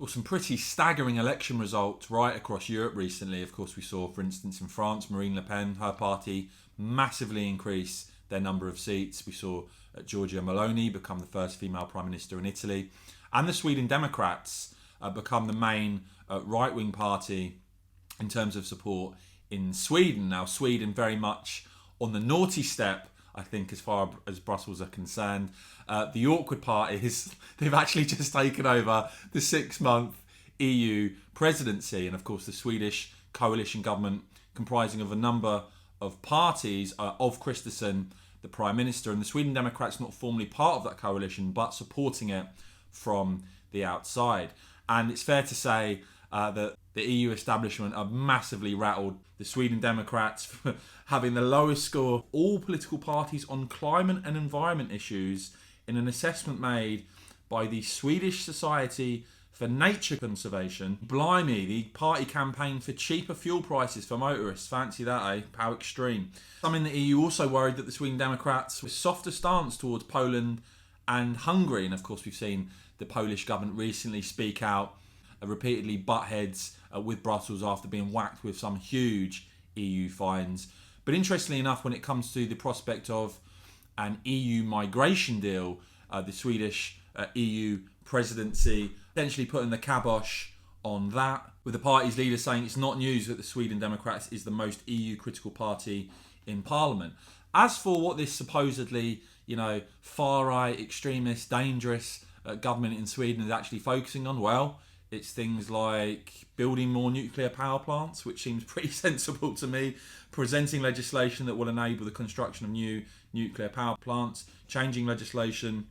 Well, some pretty staggering election results right across Europe recently. Of course, we saw, for instance, in France, Marine Le Pen, her party, massively increase their number of seats. We saw Giorgia Meloni become the first female prime minister in Italy. And the Sweden Democrats become the main right-wing party in terms of support in Sweden. Now, Sweden very much on the naughty step, I think, as far as Brussels are concerned. The awkward part is they've actually just taken over the 6-month EU presidency. And of course, the Swedish coalition government, comprising of a number of parties, of Kristersson, the Prime Minister, and the Sweden Democrats not formally part of that coalition, but supporting it from the outside. And it's fair to say that the EU establishment are massively rattled. The Sweden Democrats having the lowest score of all political parties on climate and environment issues in an assessment made by the Swedish Society for Nature Conservation. Blimey, the party campaign for cheaper fuel prices for motorists. Fancy that, eh? How extreme. Some in the EU also worried that the Sweden Democrats with softer stance towards Poland and Hungary. And of course, we've seen the Polish government recently speak out, repeatedly butt heads with Brussels after being whacked with some huge EU fines. But interestingly enough, when it comes to the prospect of an EU migration deal, the Swedish EU presidency potentially putting the kibosh on that, with the party's leader saying it's not news that the Sweden Democrats is the most EU critical party in Parliament. As for what this supposedly, far-right, extremist, dangerous government in Sweden is actually focusing on, well, it's things like building more nuclear power plants, which seems pretty sensible to me, presenting legislation that will enable the construction of new nuclear power plants, changing legislation,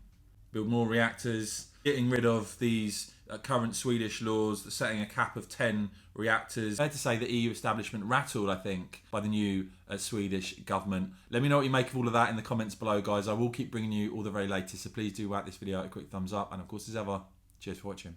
build more reactors, getting rid of these current Swedish laws, setting a cap of 10 reactors. Fair to say the EU establishment rattled, I think, by the new Swedish government. Let me know what you make of all of that in the comments below, guys. I will keep bringing you all the very latest, so please do whack this video a quick thumbs up. And of course, as ever, cheers for watching.